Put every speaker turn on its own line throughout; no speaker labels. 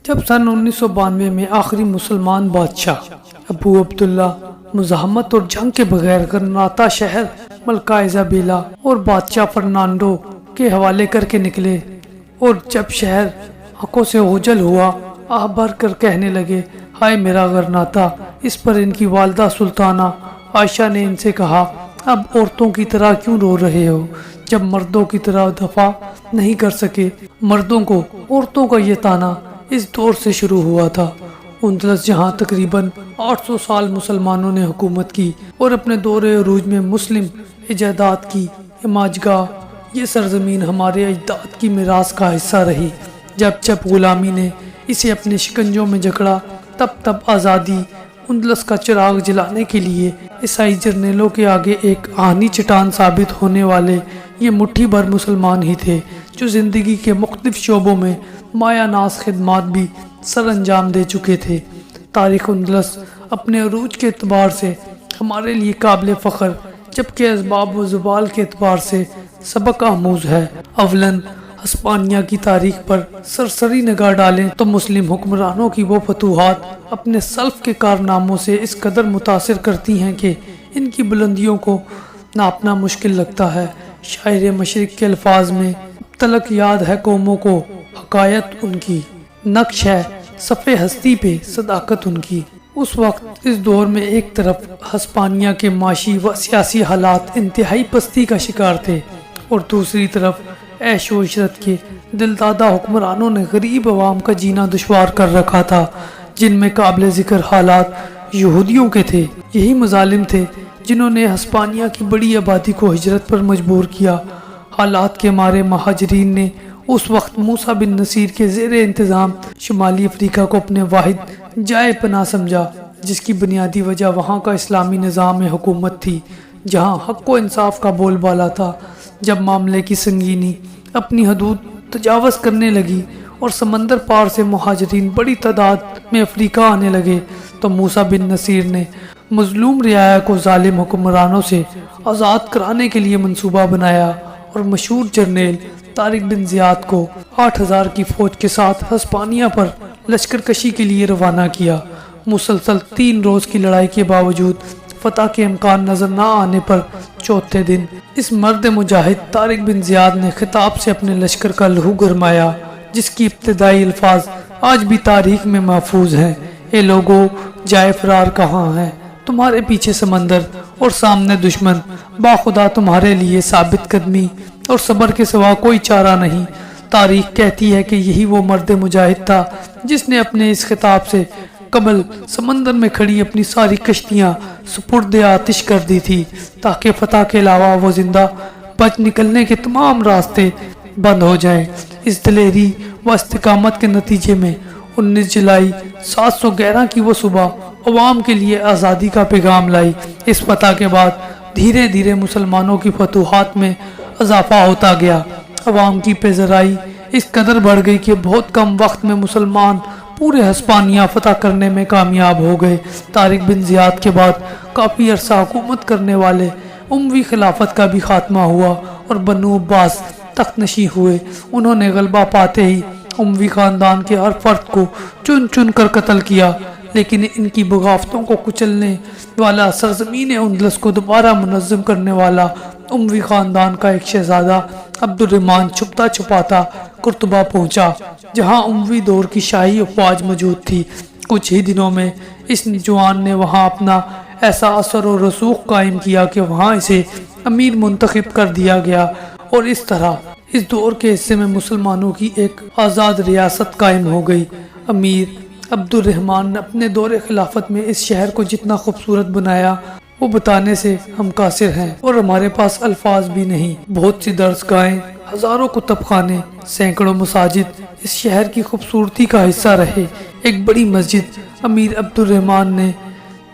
جب سن 1992 میں آخری مسلمان بادشاہ ابو عبداللہ مزاحمت اور جنگ کے بغیر غرناطہ شہر ملکہ ایزابیلا اور بادشاہ فرنانڈو کے حوالے کر کے نکلے، اور جب شہر آنکھوں سے اوجھل ہوا، آہ بھر کر کہنے لگے، ہائے میرا غرناطہ۔ اس پر ان کی والدہ سلطانہ عائشہ نے ان سے کہا، اب عورتوں کی طرح کیوں رو رہے ہو جب مردوں کی طرح دفاع نہیں کر سکے؟ مردوں کو عورتوں کا یہ طعنہ اس دور سے شروع ہوا تھا، اندلس جہاں تقریباً 800 سال مسلمانوں نے حکومت کی اور اپنے دور عروج میں مسلم ایجادات کی اماج گاہ، یہ سرزمین ہمارے اجداد کی میراث کا حصہ رہی۔ جب جب غلامی نے اسے اپنے شکنجوں میں جکڑا، تب تب آزادی اندلس کا چراغ جلانے کے لیے عیسائی جرنیلوں کے آگے ایک آہنی چٹان ثابت ہونے والے یہ مٹھی بھر مسلمان ہی تھے، جو زندگی کے مختلف شعبوں میں مایہ ناز خدمات بھی سر انجام دے چکے تھے۔ تاریخ اندلس اپنے عروج کے اعتبار سے ہمارے لیے قابل فخر، جبکہ اسباب و زوال کے اعتبار سے سبق آموز ہے۔ اولاً ہسپانیہ کی تاریخ پر سرسری نگاہ ڈالیں تو مسلم حکمرانوں کی وہ فتوحات اپنے سلف کے کارناموں سے اس قدر متاثر کرتی ہیں کہ ان کی بلندیوں کو ناپنا مشکل لگتا ہے۔ شاعر مشرق کے الفاظ میں، تلک یاد ہے قوموں کو حکایت ان کی، نقش ہے صفِ ہستی پہ صداقت ان کی۔ اس وقت اس دور میں ایک طرف ہسپانیہ کے معاشی و سیاسی حالات انتہائی پستی کا شکار تھے، اور دوسری طرف عیش و عشرت کے دلدادہ حکمرانوں نے غریب عوام کا جینا دشوار کر رکھا تھا، جن میں قابل ذکر حالات یہودیوں کے تھے۔ یہی مظالم تھے جنہوں نے ہسپانیہ کی بڑی آبادی کو ہجرت پر مجبور کیا۔ حالات کے مارے مہاجرین نے اس وقت موسیٰ بن نصیر کے زیر انتظام شمالی افریقہ کو اپنے واحد جائے پناہ سمجھا، جس کی بنیادی وجہ وہاں کا اسلامی نظام حکومت تھی، جہاں حق و انصاف کا بول بالا تھا۔ جب معاملے کی سنگینی اپنی حدود تجاوز کرنے لگی اور سمندر پار سے مہاجرین بڑی تعداد میں افریقہ آنے لگے، تو موسیٰ بن نصیر نے مظلوم رعایا کو ظالم حکمرانوں سے آزاد کرانے کے لیے منصوبہ بنایا، اور مشہور جرنیل طارق بن زیاد کو 8000 کی فوج کے ساتھ ہسپانیہ پر لشکر کشی کے لیے روانہ کیا۔ مسلسل 3 روز کی لڑائی کے باوجود فتح کے امکان نظر نہ آنے پر چوتھے دن اس مرد مجاہد طارق بن زیاد نے خطاب سے اپنے لشکر کا لہو گرمایا، جس کی ابتدائی الفاظ آج بھی تاریخ میں محفوظ ہیں، اے لوگو جائے فرار کہاں ہے؟ تمہارے پیچھے سمندر اور سامنے دشمن، باخدا تمہارے لیے ثابت قدمی اور صبر کے سوا کوئی چارہ نہیں۔ تاریخ کہتی ہے کہ یہی وہ مرد مجاہد تھا جس نے اپنے اس خطاب سے قبل سمندر میں کھڑی اپنی ساری کشتیاں سپرد آتش کر دی تھی، تاکہ فتح کے علاوہ وہ زندہ بچ نکلنے کے تمام راستے بند ہو جائیں۔ اس دلیری و استقامت کے نتیجے میں 19 جولائی 711 کی وہ صبح عوام کے لیے آزادی کا پیغام لائی۔ اس فتح کے بعد دھیرے دھیرے مسلمانوں کی فتوحات میں اضافہ ہوتا گیا۔ عوام کی پیذرائی اس قدر بڑھ گئی کہ بہت کم وقت میں مسلمان پورے ہسپانیہ فتح کرنے میں کامیاب ہو گئے۔ طارق بن زیاد کے بعد کافی عرصہ حکومت کرنے والے اموی خلافت کا بھی خاتمہ ہوا اور بنو عباس تخت نشین ہوئے۔ انہوں نے غلبہ پاتے ہی اموی خاندان کے ہر فرد کو چن چن کر قتل کیا، لیکن ان کی بغاوتوں کو کچلنے والا سرزمین اندلس کو دوبارہ منظم کرنے والا اموی خاندان کا ایک شہزادہ عبد الرحمن چھپتا چھپاتا قرطبہ پہنچا، جہاں اموی دور کی شاہی افواج موجود تھی۔ کچھ ہی دنوں میں اس جوان نے وہاں اپنا ایسا اثر و رسوخ قائم کیا کہ وہاں اسے امیر منتخب کر دیا گیا، اور اس طرح اس دور کے حصے میں مسلمانوں کی ایک آزاد ریاست قائم ہو گئی۔ امیر عبد الرحمن نے اپنے دور خلافت میں اس شہر کو جتنا خوبصورت بنایا وہ بتانے سے ہم قاصر ہیں، اور ہمارے پاس الفاظ بھی نہیں۔ بہت سی درسگاہیں، ہزاروں کتب خانے، سینکڑوں مساجد اس شہر کی خوبصورتی کا حصہ رہے۔ ایک بڑی مسجد امیر عبد الرحمن نے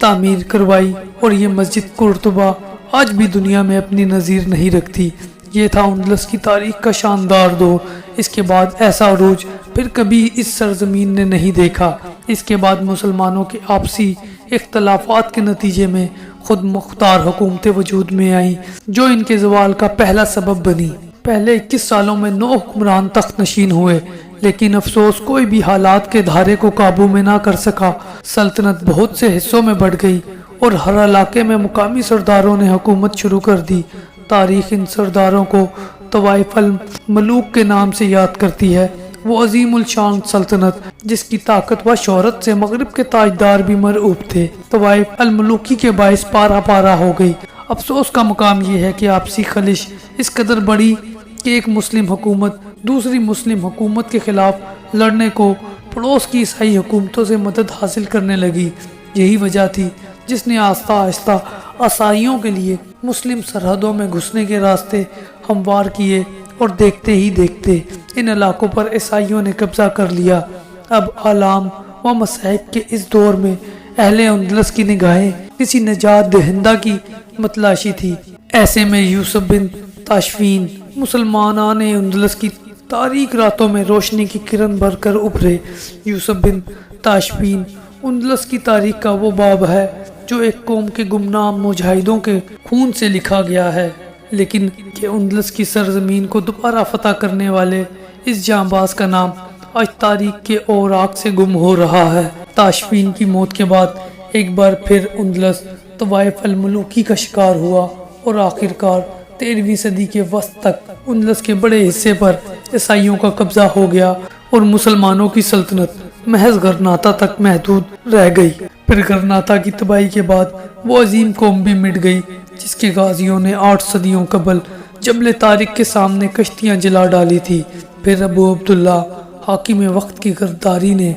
تعمیر کروائی، اور یہ مسجد قرطبہ آج بھی دنیا میں اپنی نظیر نہیں رکھتی۔ یہ تھا اندلس کی تاریخ کا شاندار دور۔ اس کے بعد ایسا عروج پھر کبھی اس سرزمین نے نہیں دیکھا۔ اس کے بعد مسلمانوں کے آپسی اختلافات کے نتیجے میں خود مختار حکومتیں وجود میں آئیں، جو ان کے زوال کا پہلا سبب بنی۔ پہلے 21 سالوں میں 9 حکمران تخت نشین ہوئے، لیکن افسوس کوئی بھی حالات کے دھارے کو قابو میں نہ کر سکا۔ سلطنت بہت سے حصوں میں بڑھ گئی اور ہر علاقے میں مقامی سرداروں نے حکومت شروع کر دی۔ تاریخ ان سرداروں کو طوائف الملوک کے نام سے یاد کرتی ہے۔ وہ عظیم الشان سلطنت جس کی طاقت و شہرت سے مغرب کے تاجدار بھی مرعوب تھے، طوائف الملوکی کے باعث پارا پارا ہو گئی۔ افسوس کا مقام یہ ہے کہ آپسی خلش اس قدر بڑی کہ ایک مسلم حکومت دوسری مسلم حکومت کے خلاف لڑنے کو پڑوس کی عیسائی حکومتوں سے مدد حاصل کرنے لگی۔ یہی وجہ تھی جس نے آہستہ آہستہ عیسائیوں کے لیے مسلم سرحدوں میں گھسنے کے راستے ہموار کیے، اور دیکھتے ہی دیکھتے ان علاقوں پر عیسائیوں نے قبضہ کر لیا۔ اب آلام و مصائب کے اس دور میں اہل اندلس کی نگاہیں کسی نجات دہندہ کی متلاشی تھی۔ ایسے میں یوسف بن تاشفین مسلمانان اندلس کی تاریک راتوں میں روشنی کی کرن بھر کر ابھرے۔ یوسف بن تاشفین اندلس کی تاریخ کا وہ باب ہے جو ایک قوم کے گمنام مجاہدوں کے خون سے لکھا گیا ہے، لیکن کہ اندلس کی سرزمین کو دوبارہ فتح کرنے والے اس جانباز کا نام آج تاریخ کے اوراق سے گم ہو رہا ہے۔ تاشفین کی موت کے بعد ایک بار پھر اندلس طوائف الملوکی کا شکار ہوا اور آخرکار 13ویں صدی کے وسط تک اندلس کے بڑے حصے پر عیسائیوں کا قبضہ ہو گیا اور مسلمانوں کی سلطنت محض غرناطہ تک محدود رہ گئی۔ پھر غرناطہ کی تباہی کے بعد وہ عظیم قوم بھی مٹ گئی جس کے غازیوں نے 8 صدیوں قبل جبل طارق کے سامنے کشتیاں جلا ڈالی تھی۔ پھر ابو عبداللہ حاکم وقت کی غداری نے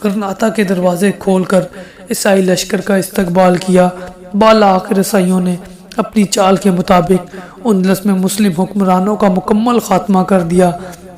غرناطہ کے دروازے کھول کر عیسائی لشکر کا استقبال کیا۔ بالآخر عیسائیوں نے اپنی چال کے مطابق اندلس میں مسلم حکمرانوں کا مکمل خاتمہ کر دیا۔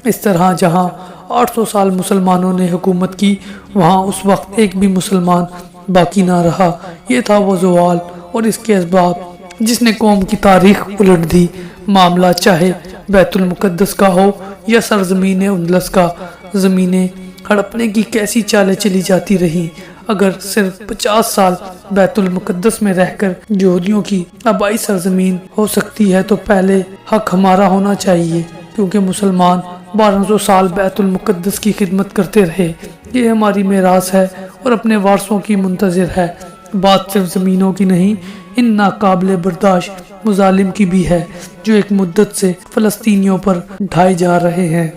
اس طرح جہاں 800 سال مسلمانوں نے حکومت کی، وہاں اس وقت ایک بھی مسلمان باقی نہ رہا۔ یہ تھا وہ زوال اور اس کے اسباب جس نے قوم کی تاریخ الٹ دی۔ معاملہ چاہے بیت المقدس کا ہو یا سرزمین اندلس کا، زمینیں ہڑپنے کی کیسی چالیں چلی جاتی رہیں۔ اگر صرف 50 سال بیت المقدس میں رہ کر یہودیوں کی آبائی سرزمین ہو سکتی ہے تو پہلے حق ہمارا ہونا چاہیے، کیونکہ مسلمان 1200 سال بیت المقدس کی خدمت کرتے رہے۔ یہ ہماری میراث ہے اور اپنے وارثوں کی منتظر ہے۔ بات صرف زمینوں کی نہیں، ان ناقابل برداشت مظالم کی بھی ہے جو ایک مدت سے فلسطینیوں پر ڈھائے جا رہے ہیں۔